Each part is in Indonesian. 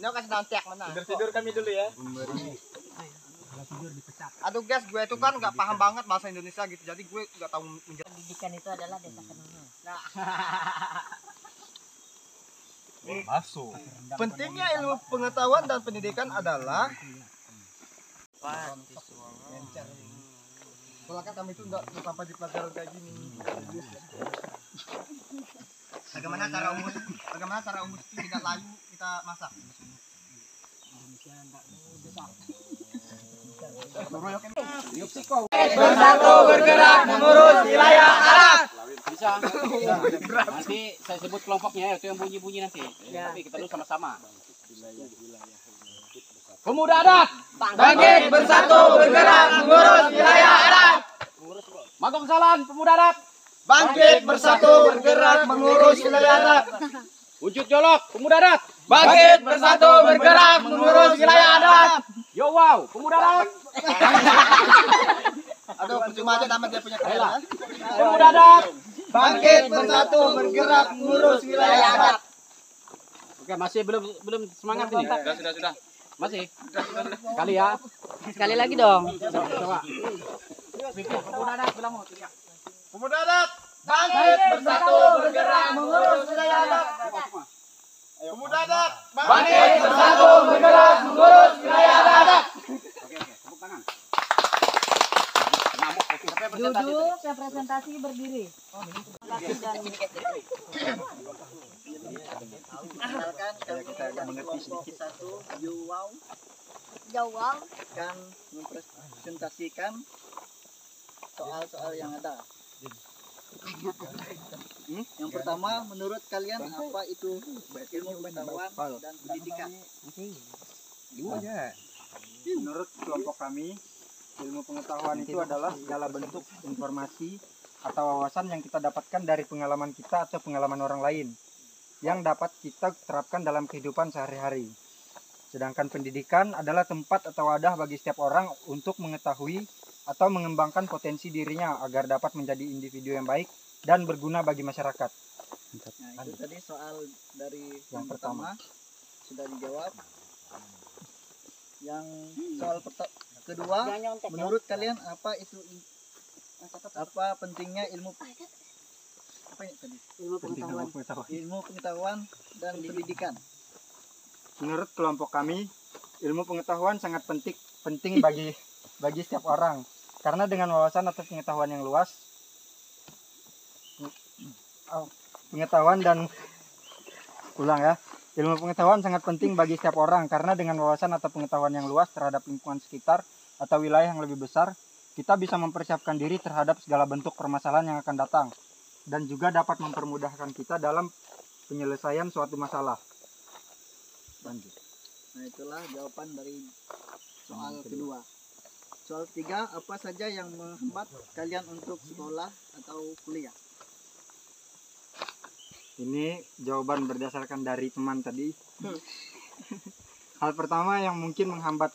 Ini kasih nantiak mana? Tidur kami dulu ya. Aduh guys, gue itu kan nggak paham banget bahasa Indonesia gitu, jadi gue nggak tahu menjawab. Pendidikan itu adalah desa kenangan. Nah, Masuk. pentingnya ilmu pengetahuan dan pendidikan adalah soalnya kan kami itu nggak sampai di pelajaran kayak gini. Bagaimana cara umus itu tidak layu kita masak? Bersatu bergerak mengurus wilayah adat. Bisa. Nanti saya sebut kelompoknya itu yang bunyi-bunyi nanti. Tapi kita dulu sama-sama. Pemuda adat. Bangkit bersatu bergerak mengurus wilayah adat. Magong Salan, pemuda adat. Bangkit bersatu bergerak mengurus wilayah adat. Wujud Jolok, pemuda adat. Bangkit bersatu bergerak mengurus wilayah adat. Yo wow, pemuda adat. Aduh, percuma aja nama dia punya kamera. Pemuda adat. Bangkit bersatu bergerak mengurus wilayah adat. Oke, masih belum semangat ini. Sudah. Masih. Sekali ya. Sekali lagi dong. Coba. Pemuda adat bilang mau. Pemuda adat, bangkit bersatu bergerak mengurus wilayah adat. Pemuda adat, Bangkit bersatu bergerak mengurus wilayah adat. Oke, tepuk tangan. Ngamuk, oke. Duduk, representasi berdiri. Misalkan kalau kita agak mengerti sedikit satu, Jawab kan mempresentasikan soal-soal yang ada. Yang pertama, menurut kalian apa itu ilmu pengetahuan dan pendidikan? Menurut kelompok kami, ilmu pengetahuan itu adalah segala bentuk informasi atau wawasan yang kita dapatkan dari pengalaman kita atau pengalaman orang lain yang dapat kita terapkan dalam kehidupan sehari-hari. Sedangkan pendidikan adalah tempat atau wadah bagi setiap orang untuk mengetahui atau mengembangkan potensi dirinya agar dapat menjadi individu yang baik dan berguna bagi masyarakat. Nah, itu tadi soal dari Yang pertama sudah dijawab. Yang soal kedua, menurut kalian apa pentingnya ilmu pengetahuan dan pendidikan? Menurut kelompok kami, ilmu pengetahuan sangat penting bagi setiap orang, karena dengan wawasan atau pengetahuan yang luas, ilmu pengetahuan sangat penting bagi setiap orang karena dengan wawasan atau pengetahuan yang luas terhadap lingkungan sekitar atau wilayah yang lebih besar, kita bisa mempersiapkan diri terhadap segala bentuk permasalahan yang akan datang dan juga dapat mempermudahkan kita dalam penyelesaian suatu masalah. Lanjut. Nah, itulah jawaban dari soal kedua. Soal ketiga, apa saja yang menghambat kalian untuk sekolah atau kuliah? Ini jawaban berdasarkan dari teman tadi. Hal pertama yang mungkin menghambat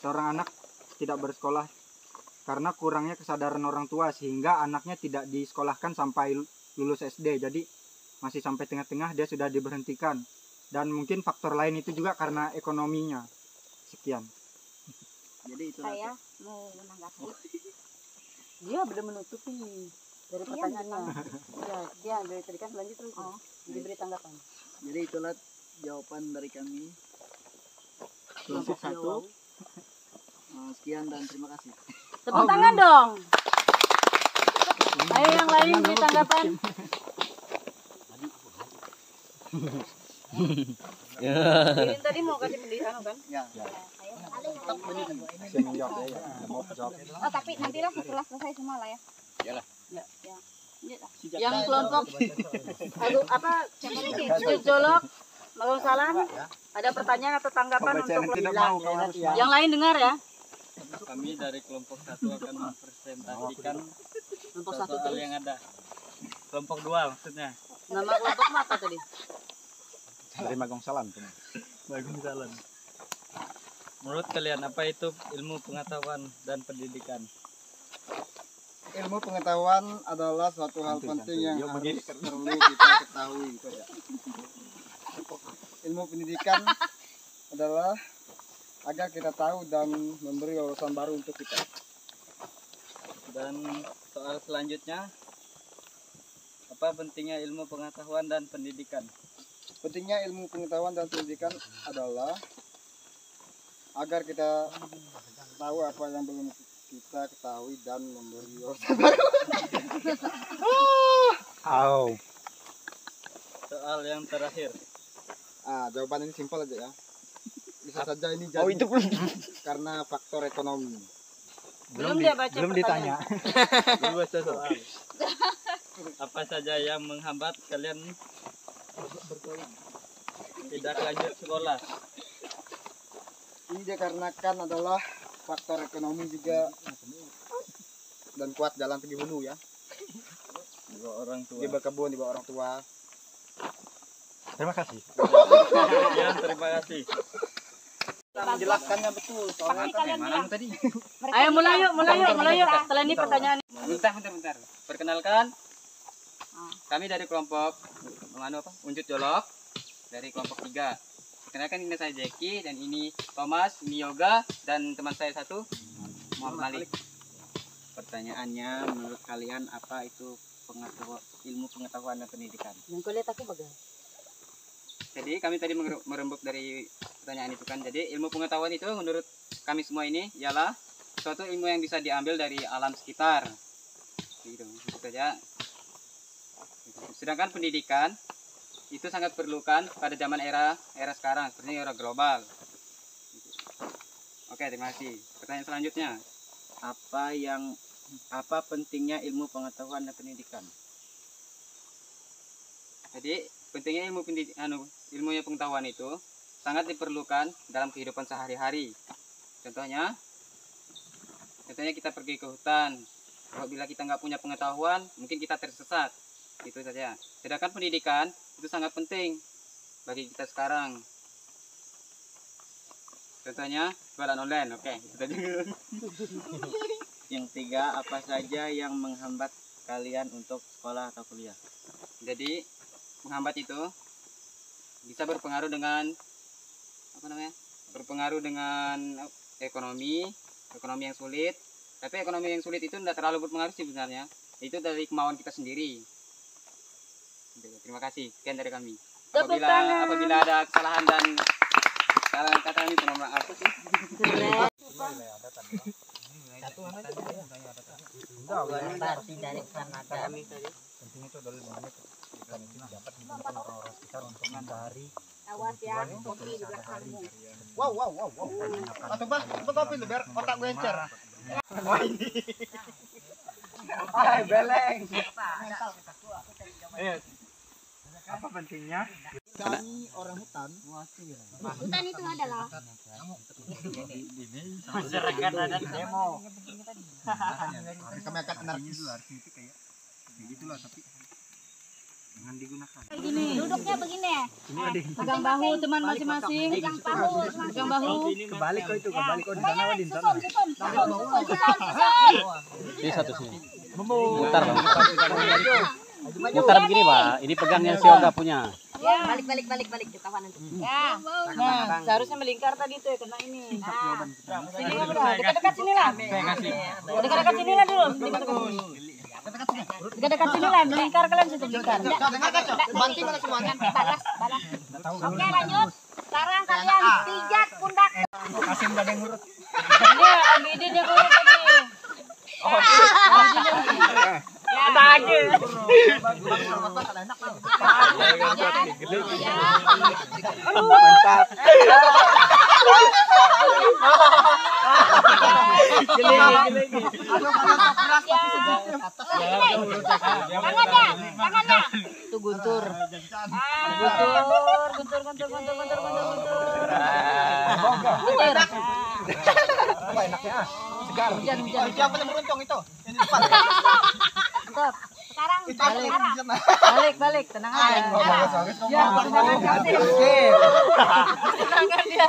seorang anak tidak bersekolah karena kurangnya kesadaran orang tua sehingga anaknya tidak disekolahkan sampai lulus SD. Jadi masih sampai tengah-tengah dia sudah diberhentikan. Dan mungkin faktor lain itu juga karena ekonominya. Sekian. Jadi itu Saya mau menanggapi. Dia belum menutupi dari pertanyaannya. Dia dari tadi kan lanjut terus. Diberi tanggapan. Jadi itulah jawaban dari kami. Kelompok 1. Sekian dan terima kasih. Tepuk tangan dong. Ayo yang lain beri tanggapan. Ini tadi mau kasih pendidikan kan? Ya. Tetap menit. Oh, tapi nantilah setelah selesai semua lah ya. Iyalah. Ya. Yang kelompok Wujud Jolok, Magong Salan, ada pertanyaan atau tanggapan untuk yang lain dengar ya. Kami dari kelompok 1 akan mempresentasikan Kelompok 1 soal yang ada. Kelompok 2 maksudnya. Nama kelompok apa tadi? Dari Magong Salan. Bagong Salan. Menurut kalian apa itu ilmu pengetahuan dan pendidikan? Ilmu pengetahuan adalah suatu hal penting yang harus perlu kita ketahui. ilmu pendidikan adalah agar kita tahu dan memberi wawasan baru untuk kita. Dan soal selanjutnya, apa pentingnya ilmu pengetahuan dan pendidikan? Pentingnya ilmu pengetahuan dan pendidikan adalah agar kita tahu apa yang belum kita ketahui dan memberi wawasan baru. Soal yang terakhir, Jawaban ini simpel aja ya. Bisa saja ini jadi karena faktor ekonomi. Belum dia baca ditanya. belum baca soal. Apa saja yang menghambat kalian tidak lanjut sekolah? Ini dikarenakan adalah faktor ekonomi juga dan kuat jalan pergi hulu ya. Di bawah orang tua. Dia berkebun di bawah orang tua. Terima kasih. Ya, terima kasih. Menjelaskannya betul. Soalnya kan Mana tadi? Ayo mulai yuk. Setelah ini pertanyaan. Bentar. Perkenalkan. Kami dari kelompok Unjut Jolok dari kelompok 3. Perkenalkan, ini saya Jeki dan ini Thomas, ini Yoga dan teman saya satu Muhammad Malik. Pertanyaannya, menurut kalian apa itu ilmu pengetahuan dan pendidikan? Yang kau lihat aku bagai. Jadi kami tadi merembuk dari pertanyaan itu kan. Jadi ilmu pengetahuan itu menurut kami semua ini ialah suatu ilmu yang bisa diambil dari alam sekitar. Gitu saja. Sedangkan pendidikan itu sangat perlukan pada zaman era sekarang, seperti era global. Oke, terima kasih. Pertanyaan selanjutnya. Apa pentingnya ilmu pengetahuan dan pendidikan? Jadi pentingnya ilmunya pengetahuan itu sangat diperlukan dalam kehidupan sehari-hari. Contohnya kita pergi ke hutan. Apabila kita nggak punya pengetahuan, mungkin kita tersesat. Itu saja. Sedangkan pendidikan itu sangat penting bagi kita sekarang. Contohnya jualan online. Oke, itu saja. Yang 3, apa saja yang menghambat kalian untuk sekolah atau kuliah? Jadi menghambat itu bisa berpengaruh dengan ekonomi yang sulit. Tapi ekonomi yang sulit itu tidak terlalu berpengaruh sih sebenarnya. Itu dari kemauan kita sendiri. Terima kasih. Sekian dari kami. Apabila ada kesalahan dan salah kata kami, mohon maaf sih. Awas ya, kopi di belakangmu. Wow. Atau bang, coba kopi lu biar otak gue encer. Beleng. Apa pentingnya? Kami orang hutan. Hutan itu adalah Masyarakat adat demo. Kami akan anarkis. Begitulah tapi jangan digunakan. gini. Duduknya begini. Pegang bahu teman masing-masing. Pegang bahu. Pegang bahu. Kebalik kau itu, kebalik kau di Pokoknya sana di sana. susun. Ini satu sini. Mutar Bang. Mutar begini, Pak. Ini pegangnya si Yoga punya. Ya. Balik ketahuan nanti. Ya. Nah, seharusnya melingkar tadi tuh kena ini. Sini nggak udah. Dekat-dekat sini lah. Dekat-dekat sini lah dulu. Dekat-dekat sini lah. Melingkar kalian situ melingkar. Banting mana semuanya? Balas. Oke, lanjut. Sekarang kalian pijat pundak. Kasih udah ada yang ngurut. Ini Abidin yang ngurut tadi. Ada aja. Mantap. Tangannya. Itu guntur. Apa enaknya? Segar. Hujan. Siapa yang beruntong itu? Ini depan. Stop. Sekarang Balik. Tenang aja. Ya, tenang dia.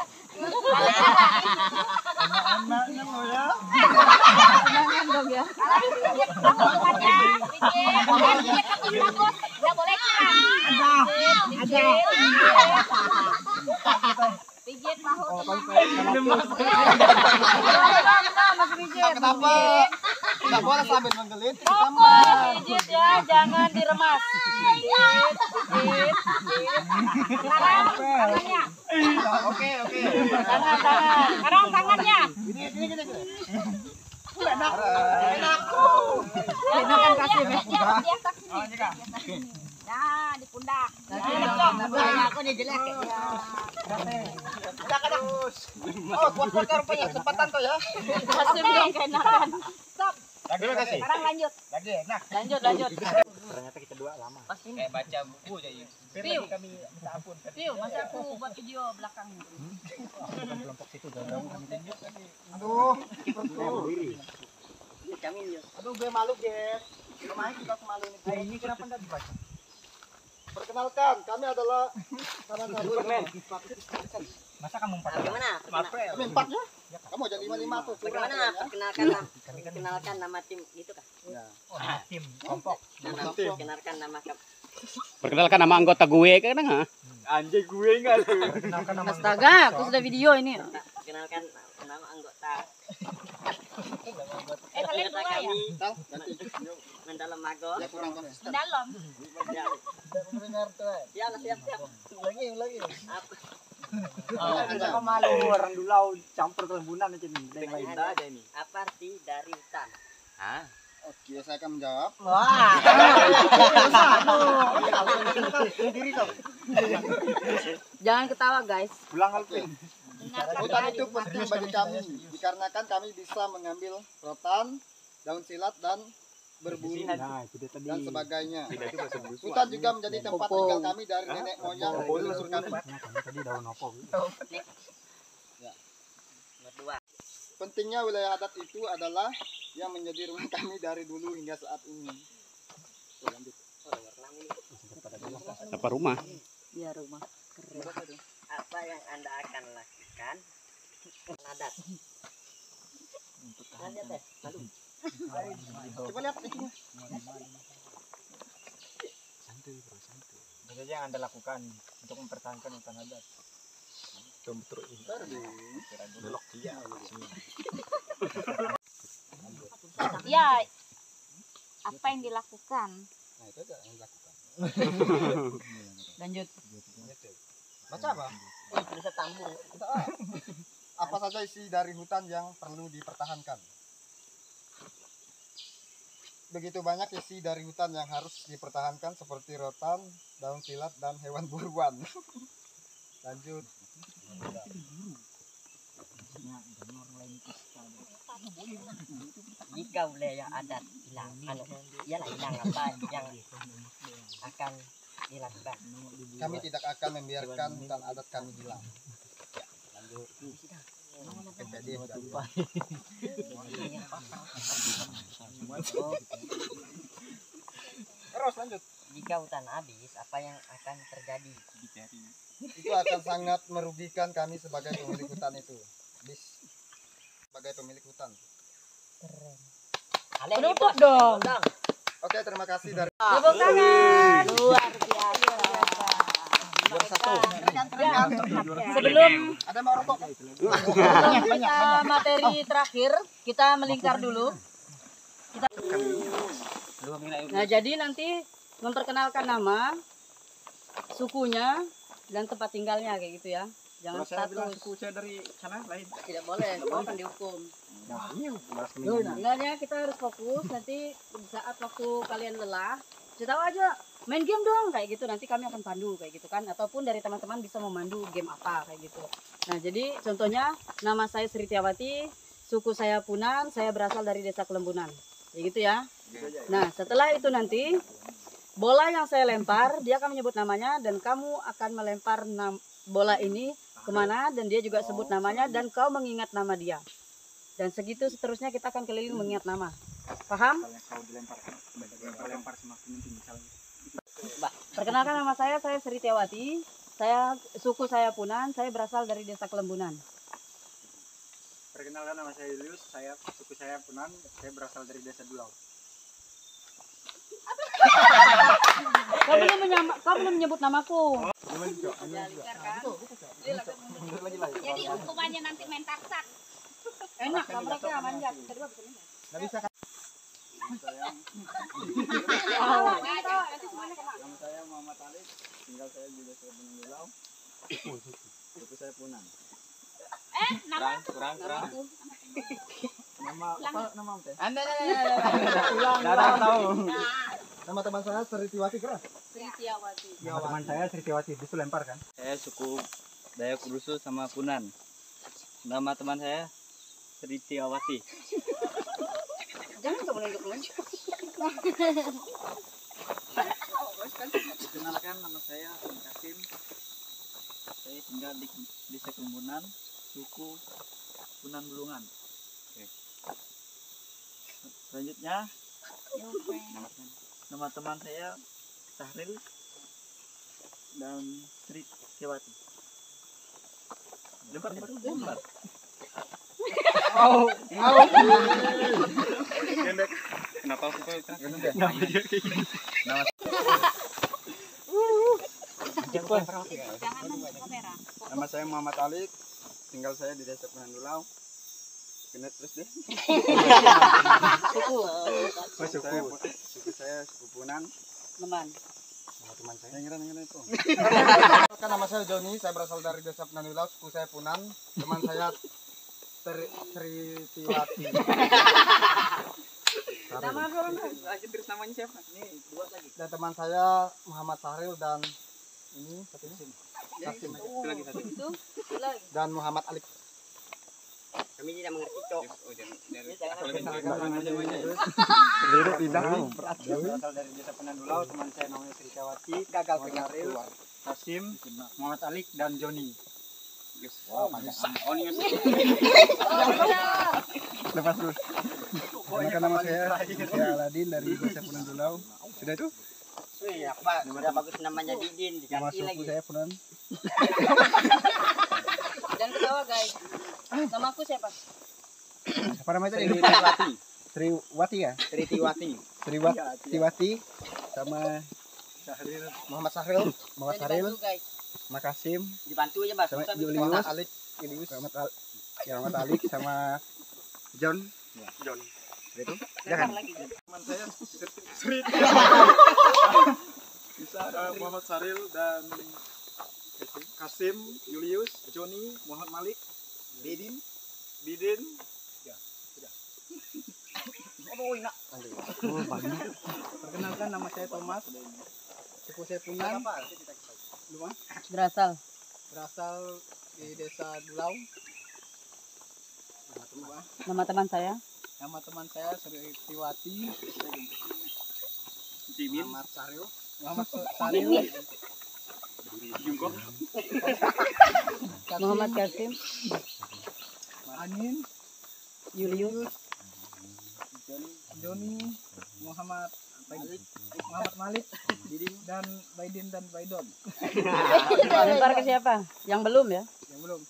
Tenangan dong ya. Nggak boleh curang. Kenapa? Tidak boleh sambil menggelit. Pijit ya, jangan diremas. Pijit. Sekarang tangannya. Oke. Tangan. Sekarang tangannya. Gini. Enak kan kasih. Di atas sini. Nah, di pundak. Aku nih jelek ya. Oh, kuat rupanya. Kesempatan tuh ya. Kasih dong keenakan. Stop. Terima kasih. Sekarang lanjut. Lagi enak. Lanjut. Ternyata kita dua lama. Kayak baca buku aja ya. Piu. Piu, masa aku buat video belakangnya. Kelompok situ jauh kami tunjuk. Aduh. Berdiri. Aduh, gue malu, guys. Kemarin kita malu ini. Ini kenapa enggak dibaca? Perkenalkan, kami adalah kawan Superman. sabun. Masa kamu empat? Gimana? Kami 4 ya? Kamu jadi 5 tuh. Bagaimana perkenalkan nama tim gitu kah? Oh, tim kelompok. Perkenalkan nama Perkenalkan nama anggota gue kan enggak? Anjay gue enggak tuh. Perkenalkan nama. Astaga, aku sudah video ini. Kenalkan nama anggota Kalian dua ya? Mendalam Mago. Ya kurang konsisten. Dalam. Ya, Dengar tuh. ya siap. Lagi. Apa? Kau malu orang Dulau campur kelembunan aja nih. Yang lain. Ada ini. Apa arti dari hutan? Oke, saya akan menjawab. Wah. Jangan ketawa, guys. Pulang Alvin. Hutan itu penting bagi kami dikarenakan kami bisa mengambil rotan, daun silat dan berburu Nah, itu dia tadi. dan sebagainya. Tidak itu bahasa Busu. Hutan juga menjadi tempat tinggal kami dari nenek moyang dan leluhur kami. Kami tadi daun opo. Berdua. Pentingnya wilayah adat itu adalah yang menjadi rumah kami dari dulu hingga saat ini. Tuh, lanjut. Apa rumah? Ya, rumah. Keren. Apa yang Anda akan lakukan? Adat. Lanjut deh. Lalu. Coba lihat itunya. Santuy bro, santuy. Apa saja yang Anda lakukan untuk mempertahankan hutan adat? Belok dia. Ya. Apa yang dilakukan? Nah, itu aja yang dilakukan. Lanjut. Baca apa? Bisa tambung. Apa saja isi dari hutan yang perlu dipertahankan? Begitu banyak isi dari hutan yang harus dipertahankan seperti rotan, daun silat, dan hewan buruan. Lanjut. Jika wilayah adat hilang, hilang apa yang akan dilakukan? Kami tidak akan membiarkan hutan adat kami hilang. Lanjut. Terus lanjut. Jika hutan habis, apa yang akan terjadi? Itu akan sangat merugikan kami sebagai pemilik hutan itu. Sebagai pemilik hutan. Penutup dong. Oke, terima kasih dari Tepuk tangan. Luar biasa. Sebelum ada mau rokok. kita materi terakhir, kita melingkar dulu. Nah, jadi nanti memperkenalkan nama, sukunya, dan tempat tinggalnya kayak gitu ya. Jangan Kalau saya bilang status. suku saya dari sana lain. Tidak boleh, kau akan dihukum. Nah, Enggaknya kita harus fokus. Nanti di saat waktu kalian lelah, kita tahu aja main game dong kayak gitu. Nanti kami akan pandu kayak gitu kan. Ataupun dari teman-teman bisa memandu game apa kayak gitu. Nah, jadi contohnya nama saya Sri Tiawati, suku saya Punan, saya berasal dari Desa Kelembunan. Kayak gitu ya. Nah, setelah itu nanti bola yang saya lempar, dia akan menyebut namanya dan kamu akan melempar bola ini kemana dan dia juga sebut namanya dan kau mengingat nama dia. Dan segitu seterusnya kita akan keliling mengingat nama. Paham? Perkenalkan nama saya Sri Tiawati. Suku saya Punan, saya berasal dari Desa Kelembunan. perkenalkan nama saya Julius, suku saya Punan, saya berasal dari Desa Dulau. Kau belum menyebut namaku. Jadi hukumannya nanti main taksak. Enak lah mereka manjat. Kedua bisa nih. Nggak bisa kan? Nanti semuanya kena. Nama saya Muhammad Alif, tinggal saya di Desa Penanggulau. Suku saya Punan. Nama kurang Nama apa nama Om Teh? Nggak tahu. Nama teman saya Seritiwati Keras. Sitiawati. Nama teman saya Sritiwati, itu lempar kan? Saya suku Dayak Rusu sama Punan. Nama teman saya Sri Tiawati. Jangan kamu nunjuk-nunjuk. Perkenalkan, nama saya Om Kasim. Saya tinggal di Desa Kembunan, suku Punan Bulungan. Selanjutnya, nama teman saya Sahril dan Sri Tiawati. Lempar. Kenapa aku kok Nama saya Muhammad Alik, tinggal saya di Desa Penanggulau. Kena terus deh. Suku saya suku Punan. Teman. Teman saya ngira itu. Kan nama saya Joni, saya berasal dari Desa Penanggulau, suku saya Punan. Teman saya Sritiwati. Nama belum. lanjut terus namanya siapa? Dan teman saya Muhammad Sahril dan ini satunya Kasim Itu lagi satu. Itu lagi. dan Muhammad Alik. Kami tidak mengerti, Cok. Oh, jangan. Berasal dari Desa Penanggulau, teman saya namanya Sritiwati, gagal Sahril, Kasim, Muhammad Alik dan Joni. Lepas dulu. Nama saya Aladin dari Desa Penanggulau. Sudah itu? Iya, Pak. Sudah bagus namanya Didin, Nama diganti suku lagi. saya Punan. Jangan ketawa guys. Nama aku siapa? Apa namanya tadi? Sriwati ya? Sriwati sama Muhammad Sahril, Bantu guys. Makasim, Dibantu aja, Mas. sama Bisa Julius, bikin Alik, Muhammad Alik sama John. Itu? Jangan. Lagi. Teman saya Muhammad Saril dan Kasim, Julius, Joni, Muhammad Malik, Bidin. Ya, sudah. Perkenalkan, nama saya Thomas. Suku saya Punan. Berasal di Desa Dulau. Nama teman saya. Nama teman saya Sritiwati. Muhammad Saril. Muhammad Kasim. Anin, Julius. Joni, Muhammad Malik, dan Baidin dan Baidon. Lempar ke siapa? Yang belum ya? Yang belum.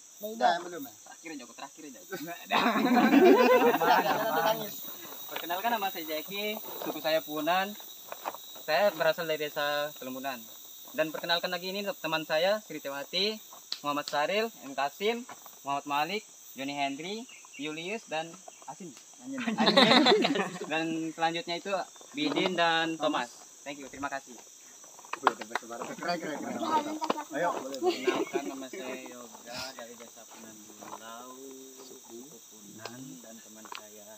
Terakhir aja. Perkenalkan, nama saya Jaki, suku saya Punan. Saya berasal dari Desa Kelembunan. Dan perkenalkan lagi ini teman saya Sritiwati, Muhammad Saril, M. Kasim, Muhammad Malik, Joni Henry, Julius dan Asin. Dan selanjutnya itu Bidin dan Thomas. Thank you, terima kasih. Ayo. Perkenalkan, nama saya Yoga dari Desa Penanggulau, suku Punan, dan teman saya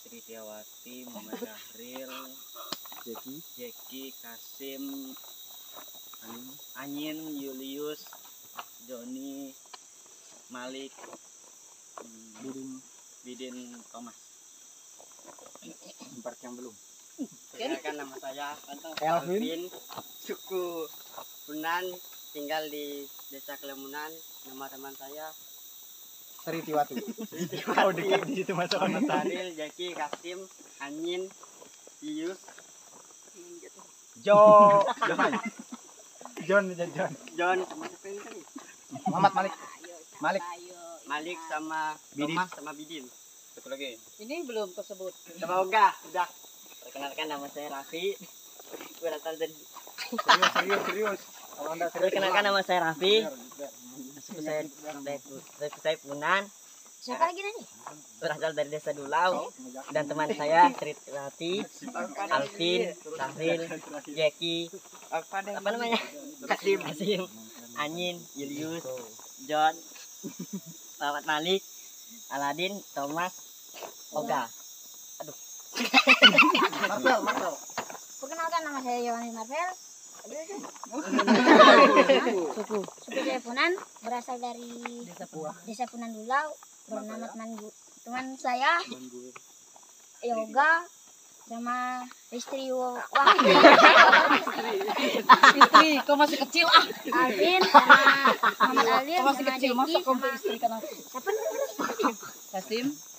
Sri Tiawati, Muhammad Syahril, Jeki, Kasim, Anyin, Julius, Joni, Malik, Bidin, Thomas. Empat yang belum. Perkenalkan, nama saya Elvin. Elvin, suku Punan, tinggal di Desa Kelemunan. Nama teman saya Sritiwati. Oh, dekat di situ masuk Muhammad Saril, Jaki, Kasim, Anyin, Ius, John, sama siapa ini tadi? Muhammad Malik sama Thomas sama Bidin. Satu lagi. Ini belum tersebut. Semoga sudah. Perkenalkan, nama saya Raffi, berasal dari serius. Perkenalkan, nama saya Raffi. Suku saya Punan. Siapa lagi nih? Berasal dari Desa Dulau. Dan teman saya Triwati, Alvin, Sahril, Jeki, apa namanya? Kasim, Anyin, Julius, John, Muhammad Malik, Aladin, Thomas, Oga. Marvel. Perkenalkan, nama saya Yohani Marvel. Suku saya Punan, berasal dari Desa Punan Dulau. Bernama teman saya Yoga sama istri Istri, kau masih kecil ah. Alvin sama Muhammad Alin Kau masih sama kecil, masa Jeki kau sama istri kan aku. siapa?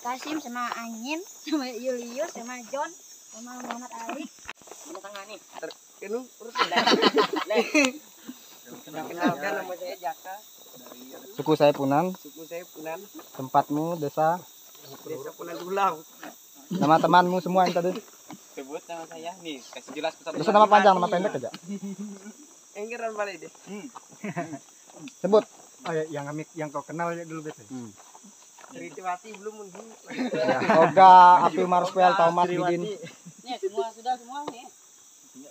Kasim, sama Anyin sama Julius sama John sama Muhammad Ali. Perkenalkan, nama saya Jaka. Suku saya Punan. Tempatmu Desa Punan Dulau. nama temanmu semua yang tadi. Sebut nama saya nih, kasih jelas pesan. Bisa nama panjang, nama pendek aja. Enggeran balik deh. Sebut. Oh ya, yang kau kenal ya dulu bete. Triwati belum Oga, Api, Marvel, Thomas, Bidin. Nih semua nih.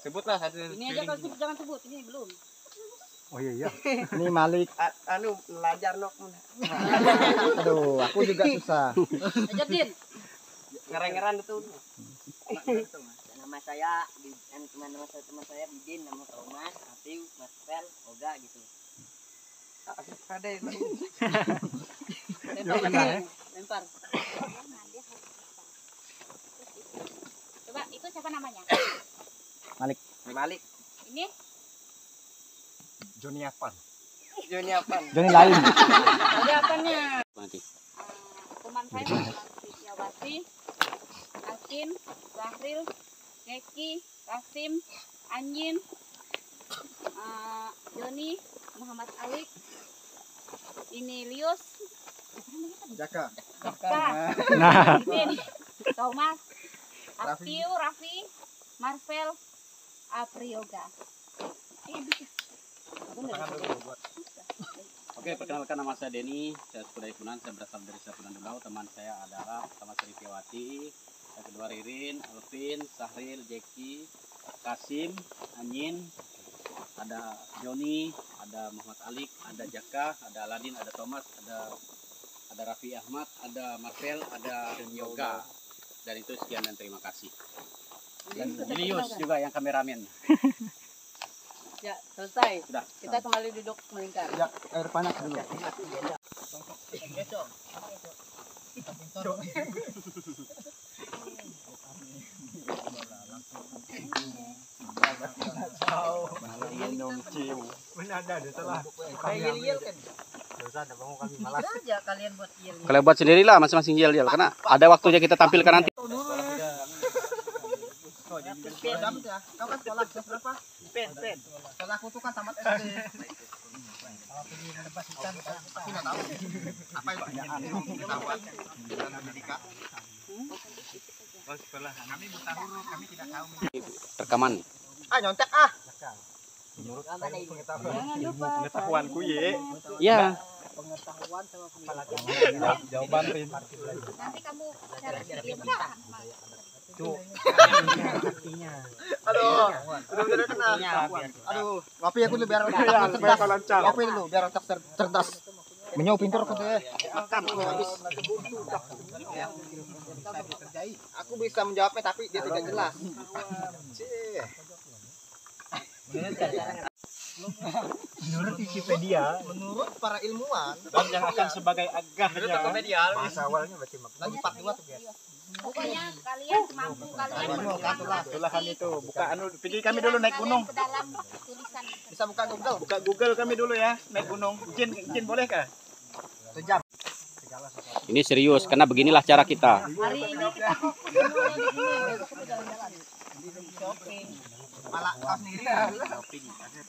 Sebutlah satu. Ini aja kau sebut, jangan sebut, ini belum. Oh iya. Ini Malik. Belajar nok. Aduh, aku juga susah. Ajar Din. Ngeran itu. Nama saya dan teman saya Bidin, nama Thomas, Apiu, Marvel, Oga gitu. Lempar. Coba itu siapa namanya? Malik. Ini Joni Apan. Joni apa? Joni lain. Ada apanya? teman saya adalah Triwati, Alvin, Sahril, Jeki, Kasim, Anyin, Joni, Muhammad Ali, ini Lius, Jaka. Nah, Alvin, Thomas, Apiu, Raffi, Marvel, Aprioga. Oke, perkenalkan, nama saya Denny, saya suku dari Punan, saya berasal dari Desa Punan Dulau. Teman saya adalah pertama Triwati, yang kedua Ririn, Alvin, Sahril, Jeki, Kasim, Anyin, ada Joni, ada Muhammad Alik, ada Jaka, ada Aladin, ada Thomas, ada Raffi Ahmad, ada Marvel, ada Yoga. Dan itu sekian dan terima kasih. Dan Julius juga yang kameramen. Ya, selesai. Sudah. Kita kembali duduk melingkar. Ya, air panas dulu. Saja kalian buat yel. Kalian buat sendirilah masing-masing yel-yel karena ada waktunya kita tampilkan nanti. Jam ya. Kau kan sekolah kelas berapa? Pen. Sekolah aku tuh kan tamat SD. Kalau pergi menebas ikan, aku nggak tahu. Apa itu pengetahuan dan pendidikan? Kami buta huruf, kami tidak tahu. Rekaman. Nyontek ah. Jangan lupa. pengetahuanku ye. Iya. Pengetahuan sama Ya, jawaban Rin. Nanti kamu cara bikin makan. Aduh, bener-bener kena. Aduh, Wapi aku dulu biar otak cerdas. Wapi dulu biar otak cerdas. Menyau pintar aku deh. Aku bisa menjawabnya tapi dia tidak jelas. Menurut Wikipedia, Menurut para ilmuwan, dan yang akan sebagai agahnya bahasa awalnya berarti lagi part 2 tuh guys. Pokoknya kalian mampu kalian Tulahan itu. Buka pergi kami dulu naik gunung. ke dalam tulisan. Bisa buka Google. Buka Google kami dulu ya, naik gunung. Izin boleh kah? Sejam. Ini serius karena beginilah cara kita. Hari ini kita fokus semuanya di sini. Besok kita jalan-jalan. Oke. Malah kau sendiri.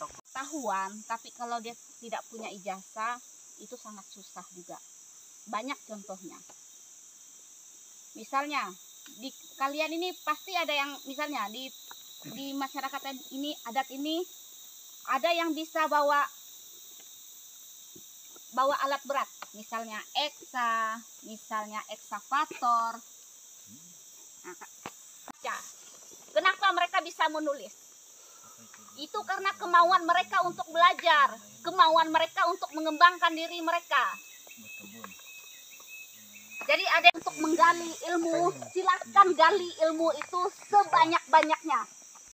Pengetahuan, tapi kalau dia tidak punya ijazah itu sangat susah juga. Banyak contohnya. Misalnya di kalian ini pasti ada yang misalnya di masyarakat ini adat ini Ada yang bisa bawa alat berat, misalnya eksa, misalnya eksavator. Nah, kenapa mereka bisa menulis? Itu karena kemauan mereka untuk belajar, kemauan mereka untuk mengembangkan diri mereka. Jadi ada yang untuk menggali ilmu, silakan gali ilmu itu sebanyak-banyaknya.